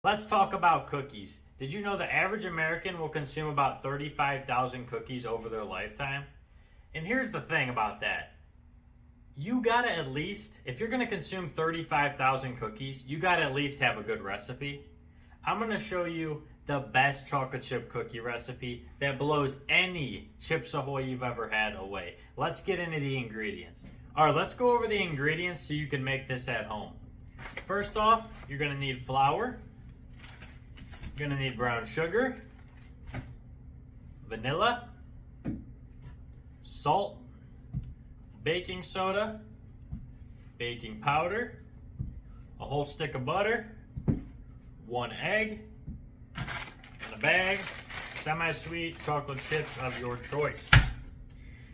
Let's talk about cookies. Did you know the average American will consume about 35,000 cookies over their lifetime? And here's the thing about that. You gotta at least, if you're gonna consume 35,000 cookies, you gotta at least have a good recipe. I'm gonna show you the best chocolate chip cookie recipe that blows any Chips Ahoy you've ever had away. Let's get into the ingredients. All right, let's go over the ingredients so you can make this at home. First off, you're gonna need flour. You're gonna need brown sugar, vanilla, salt, baking soda, baking powder, a whole stick of butter, 1 egg, and a bag, semi-sweet chocolate chips of your choice.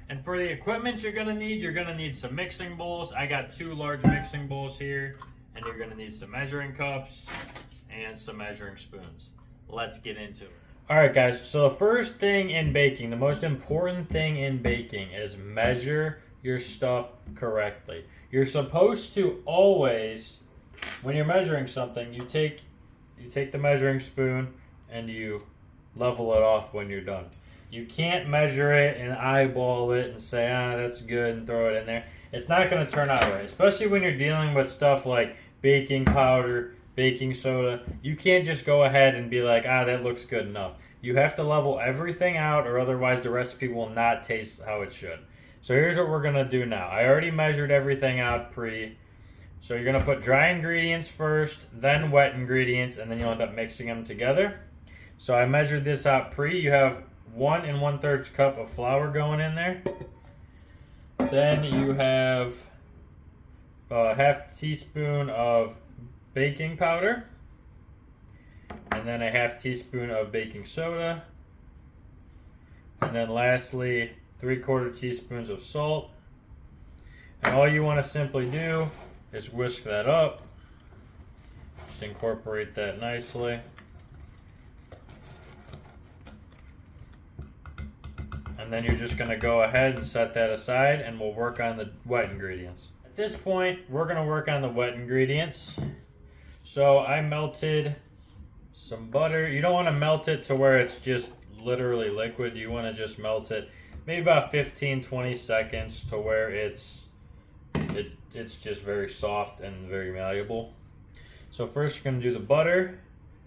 And for the equipment you're gonna need some mixing bowls. I got 2 large mixing bowls here, and you're gonna need some measuring cups and some measuring spoons. Let's get into it. All right, guys, so the first thing in baking, the most important thing in baking is measure your stuff correctly. You're supposed to always, when you're measuring something, you take the measuring spoon and you level it off when you're done. You can't measure it and eyeball it and say, that's good, and throw it in there. It's not going to turn out right, especially when you're dealing with stuff like baking powder, baking soda. You can't just go ahead and be like, that looks good enough. You have to level everything out, or otherwise the recipe will not taste how it should. So here's what we're going to do now. I already measured everything out so you're going to put dry ingredients first, then wet ingredients, and then you'll end up mixing them together. So I measured this out You have 1 1/3 cup of flour going in there. Then you have a half teaspoon of baking powder, and then a half teaspoon of baking soda, and then lastly 3/4 teaspoons of salt. And all you want to simply do is whisk that up. Just incorporate that nicely. And then you're just going to go ahead and set that aside, and we'll work on the wet ingredients. At this point, we're going to work on the wet ingredients. So I melted some butter. You don't want to melt it to where it's just literally liquid. You want to just melt it maybe about 15-20 seconds to where it's just very soft and very malleable. So first you're going to do the butter.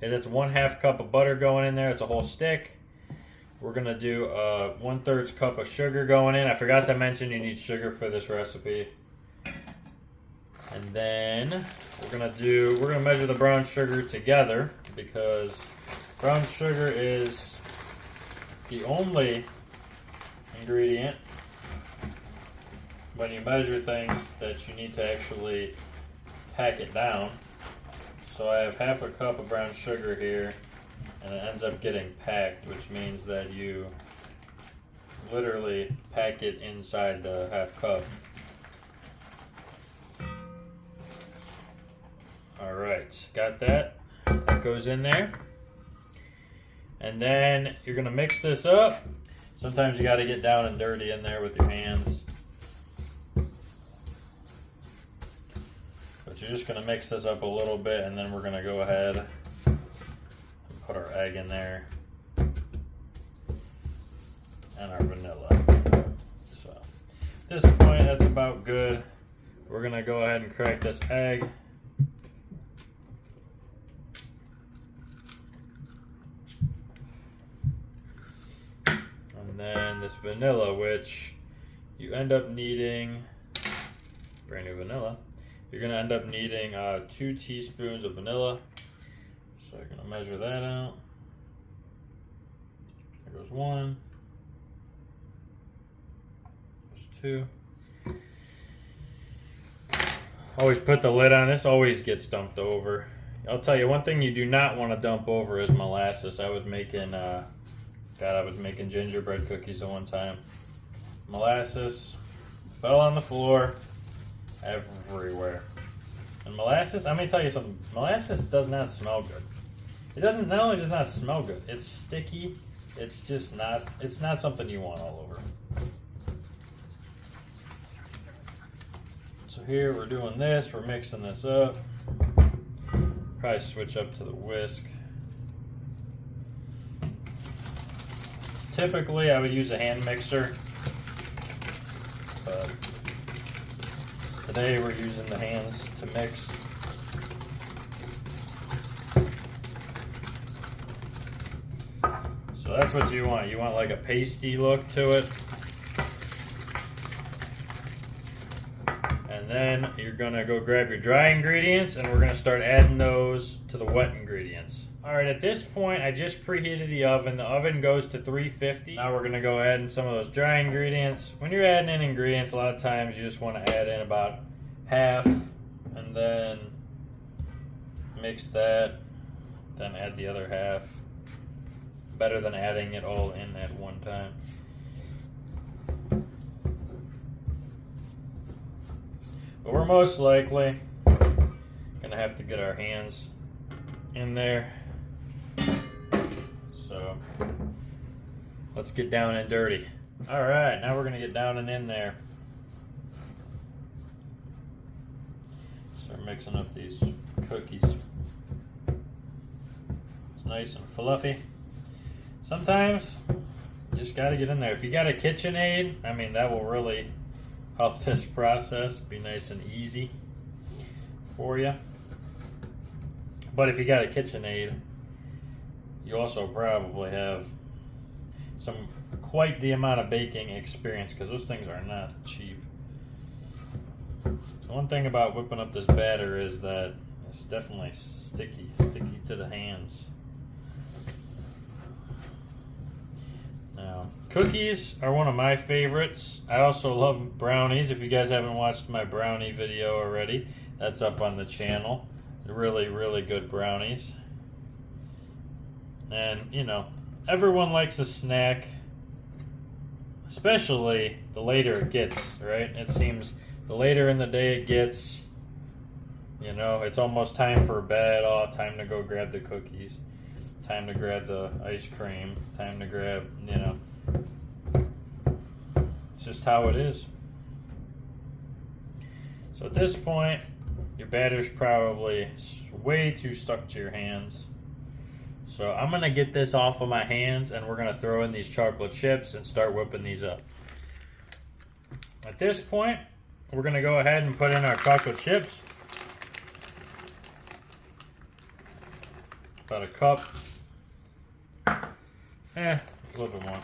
And that's 1/2 cup of butter going in there. It's a whole stick. We're going to do 1/3 cup of sugar going in. I forgot to mention you need sugar for this recipe. And then we're gonna measure the brown sugar together, because brown sugar is the only ingredient when you measure things that you need to actually pack it down. So I have 1/2 cup of brown sugar here, and it ends up getting packed, which means that you literally pack it inside the 1/2 cup. Alright, got that. That goes in there. And then you're going to mix this up. Sometimes you got to get down and dirty in there with your hands. But you're just going to mix this up a little bit, and then we're going to go ahead and put our egg in there. And our vanilla. So at this point, that's about good. We're going to go ahead and crack this egg. And then this vanilla, which you end up needing, brand new vanilla, you're going to end up needing 2 teaspoons of vanilla. So you're going to measure that out. There goes 1. There's 2. Always put the lid on. This always gets dumped over. I'll tell you, one thing you do not want to dump over is molasses. I was making gingerbread cookies at one time. Molasses fell on the floor everywhere. And molasses, I'm going to tell you something. Molasses does not smell good. It doesn't, not only does not smell good, it's sticky. It's just not, it's not something you want all over. So here we're doing this, we're mixing this up. Probably switch up to the whisk. Typically, I would use a hand mixer, but today we're using the hands to mix. So that's what you want. You want like a pasty look to it. And then you're gonna go grab your dry ingredients and we're gonna start adding those to the wet ingredients. All right, at this point, I just preheated the oven. The oven goes to 350. Now we're gonna go add in some of those dry ingredients. When you're adding in ingredients, a lot of times you just wanna add in about half and then mix that, then add the other half. Better than adding it all in at one time. But we're most likely gonna have to get our hands in there. So let's get down and dirty. All right, now we're gonna get down and in there. Start mixing up these cookies. It's nice and fluffy. Sometimes you just gotta get in there. If you got a KitchenAid, I mean, that will really help this process be nice and easy for you. But if you got a KitchenAid, you also probably have quite the amount of baking experience, because those things are not cheap. So one thing about whipping up this batter is that it's definitely sticky to the hands. Now, cookies are one of my favorites. I also love brownies. If you guys haven't watched my brownie video already, that's up on the channel. Really, really good brownies. And, you know, everyone likes a snack, especially the later it gets, right? It seems the later in the day it gets, you know, it's almost time for bed. Oh, time to go grab the cookies. Time to grab the ice cream. Time to grab, you know. It's just how it is. So at this point, your batter's probably way too stuck to your hands. So I'm gonna get this off of my hands and we're gonna throw in these chocolate chips and start whipping these up. At this point, we're gonna go ahead and put in our chocolate chips. About a cup. A little bit more.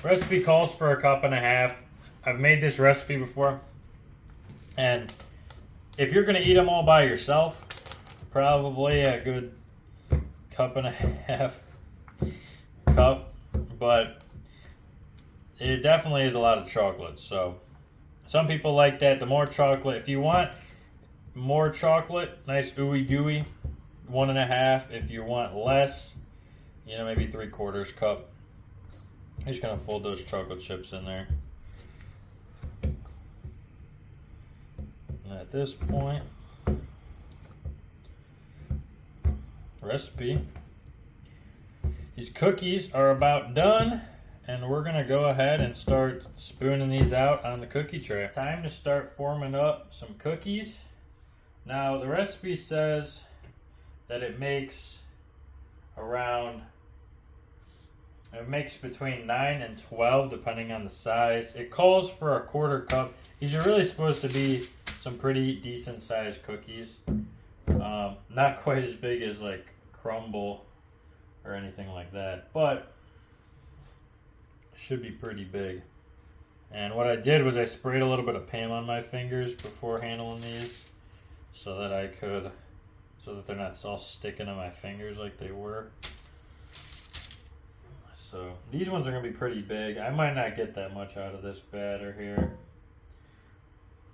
Recipe calls for a cup and a half. I've made this recipe before. And if you're gonna eat them all by yourself, probably a good cup and a half cup, but it definitely is a lot of chocolate. So some people like that. The more chocolate, if you want more chocolate, nice ooey gooey, 1.5. If you want less, you know, maybe 3/4 cup. I'm just gonna fold those chocolate chips in there. And at this point, recipe, these cookies are about done, and we're gonna go ahead and start spooning these out on the cookie tray. Time to start forming up some cookies. Now the recipe says that it makes between 9 and 12 depending on the size. It calls for a 1/4 cup. These are really supposed to be some pretty decent sized cookies. Not quite as big as like crumble or anything like that, but should be pretty big. And what I did was I sprayed a little bit of Pam on my fingers before handling these so that they're not all sticking to my fingers like they were. So these ones are gonna be pretty big. I might not get that much out of this batter here.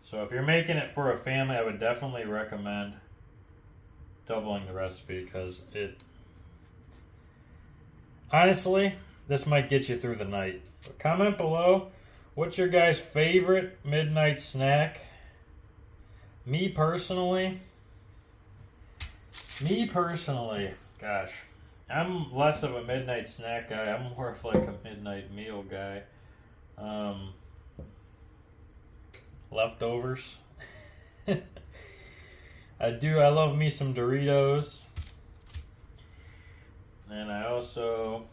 So if you're making it for a family, I would definitely recommend doubling the recipe, because honestly, this might get you through the night. But comment below, what's your guys' favorite midnight snack? Me personally, gosh, I'm less of a midnight snack guy. I'm more of like a midnight meal guy. Leftovers. I love me some Doritos. And I also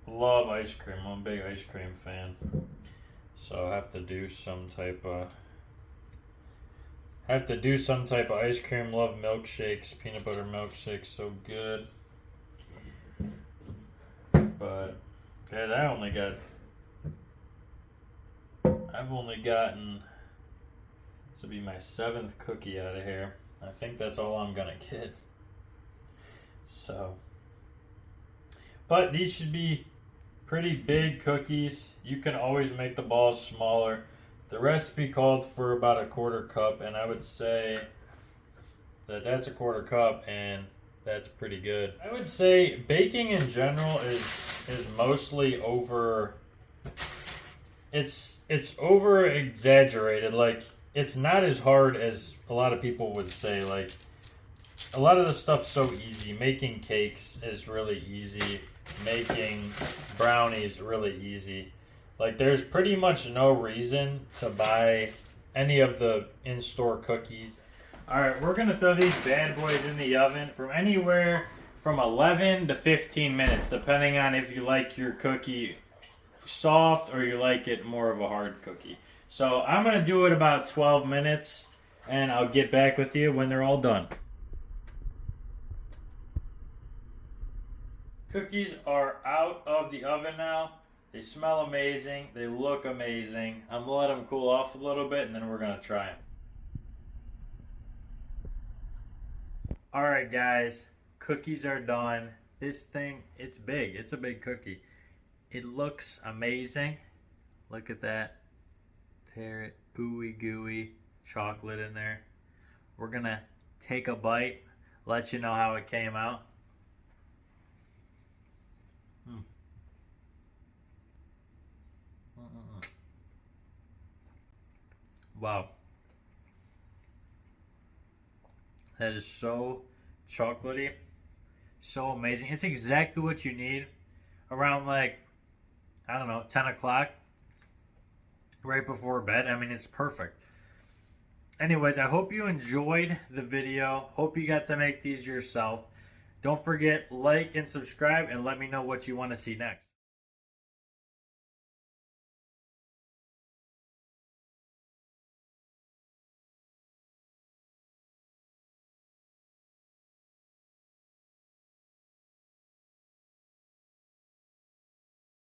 love ice cream. I'm a big ice cream fan. So I have to do some type of ice cream. Love milkshakes, peanut butter milkshakes, so good. But yeah, I've only gotten, this will be my 7th cookie out of here. I think that's all I'm gonna get. So, but these should be pretty big cookies. You can always make the balls smaller. The recipe called for about a 1/4 cup, and I would say that that's a 1/4 cup, and that's pretty good. I would say baking in general is mostly over. It's over exaggerated. Like, it's not as hard as a lot of people would say. Like, a lot of the stuff's so easy. Making cakes is really easy. Making brownies really easy. Like, there's pretty much no reason to buy any of the in-store cookies. Alright, we're going to throw these bad boys in the oven from anywhere from 11 to 15 minutes, depending on if you like your cookie soft or you like it more of a hard cookie. So I'm going to do it about 12 minutes, and I'll get back with you when they're all done. Cookies are out of the oven now. They smell amazing. They look amazing. I'm going to let them cool off a little bit, and then we're going to try them. Alright guys, cookies are done. This thing, it's big. It's a big cookie. It looks amazing. Look at that. Tear it. Ooey gooey. Chocolate in there. We're going to take a bite. Let you know how it came out. Wow. That is so chocolatey. So amazing. It's exactly what you need around, like, I don't know, 10 o'clock. Right before bed. I mean, it's perfect. Anyways, I hope you enjoyed the video. Hope you got to make these yourself. Don't forget, like and subscribe, and let me know what you want to see next.